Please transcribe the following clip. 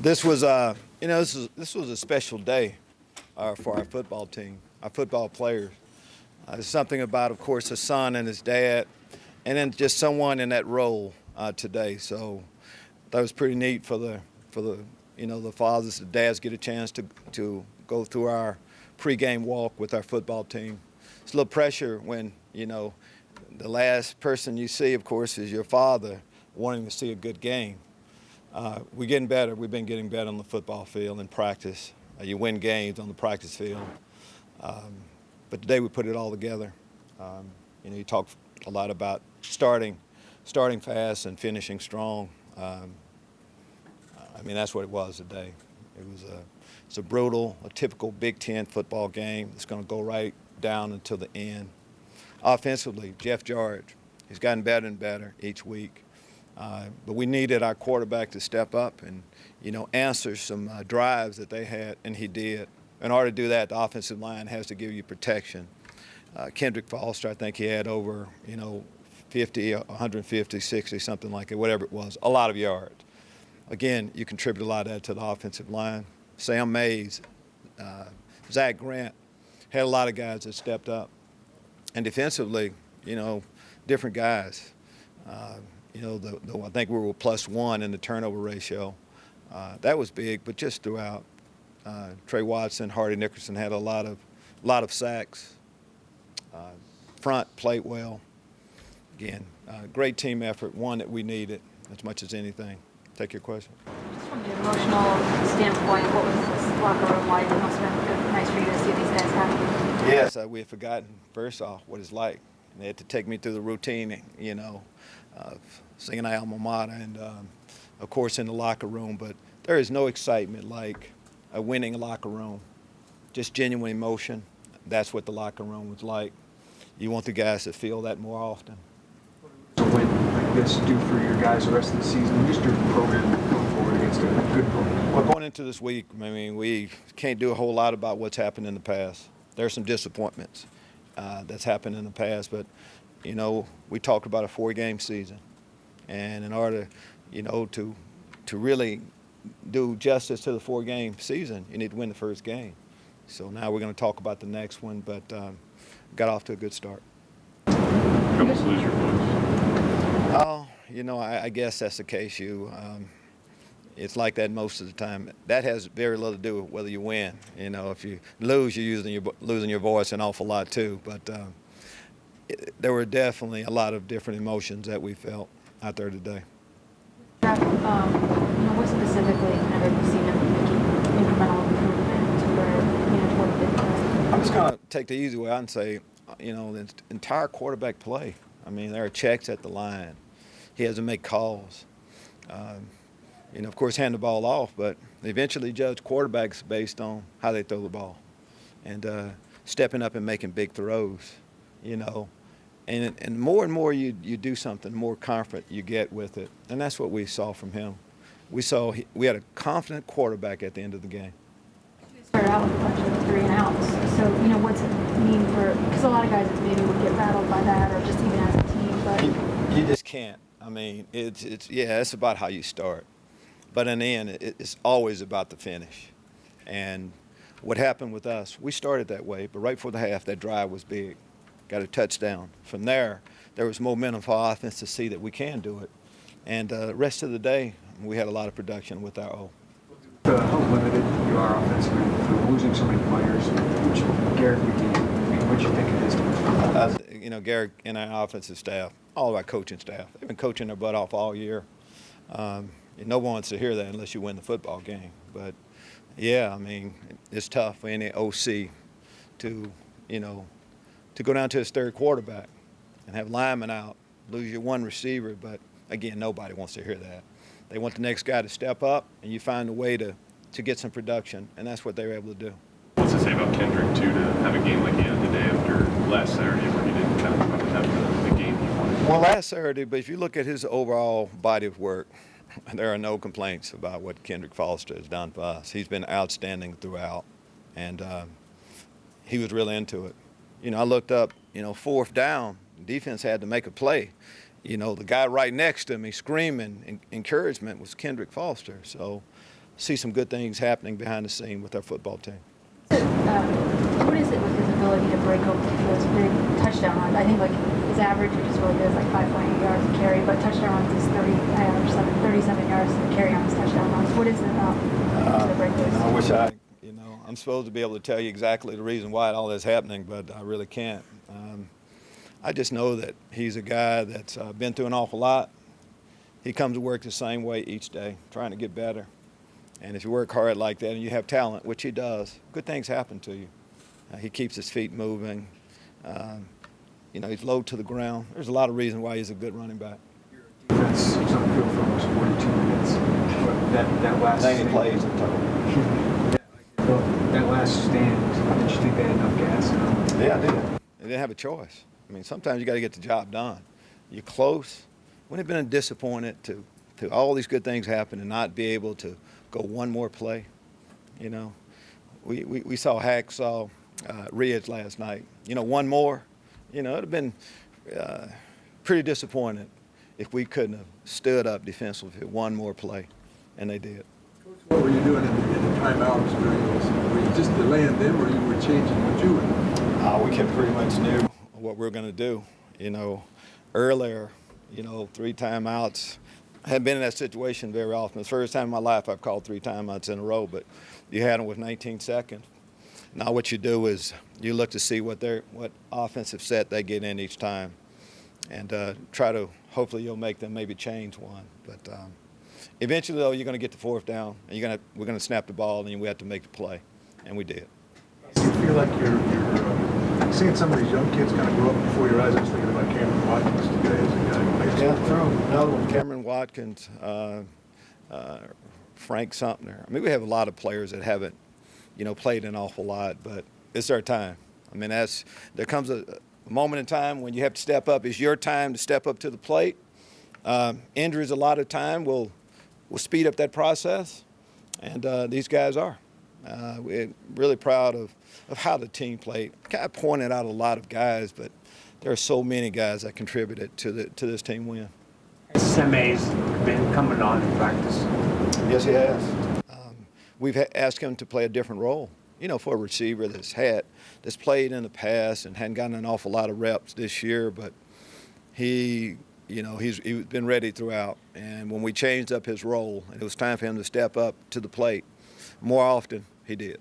This was, this was a special day for our football team, our football players. There's something about, of course, his son and his dad, and then just someone in that role today. So that was pretty neat for the the fathers, the dads get a chance to go through our pregame walk with our football team. It's a little pressure when the last person you see, of course, is your father wanting to see a good game. We're getting better. We've been getting better on the football field in practice. You win games on the practice field. But today we put it all together. You talk a lot about starting fast and finishing strong. That's what it was today. It's a brutal, a typical Big Ten football game. It's going to go right down until the end. Offensively, Jeff George, he's gotten better and better each week. But we needed our quarterback to step up and, answer some drives that they had, and he did. In order to do that, the offensive line has to give you protection. Kendrick Foster, I think he had over, 50, 150, 60, something like it, whatever it was, a lot of yards. Again, you contribute a lot of that to the offensive line. Sam Mays, Zach Grant, had a lot of guys that stepped up. And defensively, different guys. I think we were +1 in the turnover ratio. That was big, but just throughout. Trey Watson, Hardy Nickerson had a lot of sacks. Front played well. Again, great team effort, one that we needed as much as anything. Take your question. Just from the emotional standpoint, what was this locker room like? It must have been nice for you to see these guys happy. Yes, we had forgotten, first off, what it's like. They had to take me through the routine, of singing our alma mater and, of course, in the locker room. But there is no excitement like a winning locker room, just genuine emotion. That's what the locker room was like. You want the guys to feel that more often. A win like this do for your guys the rest of the season and just your program going forward against a good opponent? Well, going into this week, we can't do a whole lot about what's happened in the past. There's some disappointments that's happened in the past, but, we talked about a 4-game season. And in order, to really do justice to the 4-game season, you need to win the first game. So now we're going to talk about the next one, but got off to a good start. You almost lose your voice. Oh, I guess that's the case. It's like that most of the time. That has very little to do with whether you win. If you lose, you're losing your voice an awful lot too. But there were definitely a lot of different emotions that we felt out there today. What specifically have you seen him making incremental improvement toward the big? I'm just going to take the easy way out and say, the entire quarterback play. There are checks at the line. He has to make calls. Of course, hand the ball off, but they eventually judge quarterbacks based on how they throw the ball and stepping up and making big throws, And more and more you do something, the more confident you get with it. And that's what we saw from him. We had a confident quarterback at the end of the game. You started out with a bunch of 3-and-outs. So, what's it mean for – because a lot of guys maybe would get rattled by that or just even as a team. But you just can't. It's about how you start. But in the end, it's always about the finish. And what happened with us, we started that way, but right before the half, that drive was big. Got a touchdown. From there was momentum for offense to see that we can do it. And the rest of the day, we had a lot of production with our O. How limited you are offensively for losing so many players, which Garrett McGee, what do you think it is? Garrett and our offensive staff, all of our coaching staff, they've been coaching their butt off all year. No one wants to hear that unless you win the football game. But, it's tough for any OC to go down to his third quarterback and have linemen out, lose your one receiver. But, again, nobody wants to hear that. They want the next guy to step up, and you find a way to get some production, and that's what they were able to do. What's it say about Kendrick, too, to have a game like he had the day after last Saturday where he didn't kind of have the game he wanted? Well, last Saturday, but if you look at his overall body of work, there are no complaints about what Kendrick Foster has done for us. He's been outstanding throughout, and he was really into it. I looked up, 4th down, defense had to make a play. The guy right next to me screaming encouragement was Kendrick Foster. So see some good things happening behind the scene with our football team. What is it with his ability to break open those big touchdown runs? I think like his average, which is really good, is like 5.8 yards a carry, but touchdown runs is 37 yards a carry on his touchdown runs. What is it about to break those? I wish I'm supposed to be able to tell you exactly the reason why all that's happening, but I really can't. I just know that he's a guy that's been through an awful lot. He comes to work the same way each day, trying to get better. And if you work hard like that and you have talent, which he does, good things happen to you. He keeps his feet moving. He's low to the ground. There's a lot of reasons why he's a good running back. Defense was on the field for almost 42 minutes. But that last 90 stand, plays in total. that last stand, did you think they had enough gas in them? Yeah, I did. They didn't have a choice. I mean, sometimes you got to get the job done. You're close. Wouldn't have been disappointed to all these good things happen and not be able to go one more play. We saw Hacksaw Ridge last night. One more. It'd have been pretty disappointing if we couldn't have stood up defensively one more play, and they did. Coach, what were you doing in the timeouts during those? Were you just delaying them, or you were changing what you were doing? We pretty much knew what we were going to do. Earlier, 3 timeouts. I hadn't been in that situation very often. It's the first time in my life I've called 3 timeouts in a row, but you had them with 19 seconds. Now what you do is you look to see what offensive set they get in each time, and try to hopefully you'll make them maybe change one. But eventually, though, you're going to get the 4th down, and we're going to snap the ball, and we have to make the play, and we did. Do you feel like you're seeing some of these young kids kind of grow up before your eyes? I was thinking about Cameron Watkins today as a guy who makes Yeah, throw another one. Cameron Watkins, Frank Sumter. I mean, we have a lot of players that haven't, played an awful lot, but it's their time. I mean, there comes a moment in time when you have to step up. It's your time to step up to the plate. Injuries a lot of time will speed up that process, and these guys are. We're really proud of how the team played. Kind of pointed out a lot of guys, but there are so many guys that contributed to this team win. SMA's been coming on in practice. Yes, he has. We've asked him to play a different role. For a receiver that's played in the past and hadn't gotten an awful lot of reps this year, but he's been ready throughout. And when we changed up his role and it was time for him to step up to the plate, more often he did.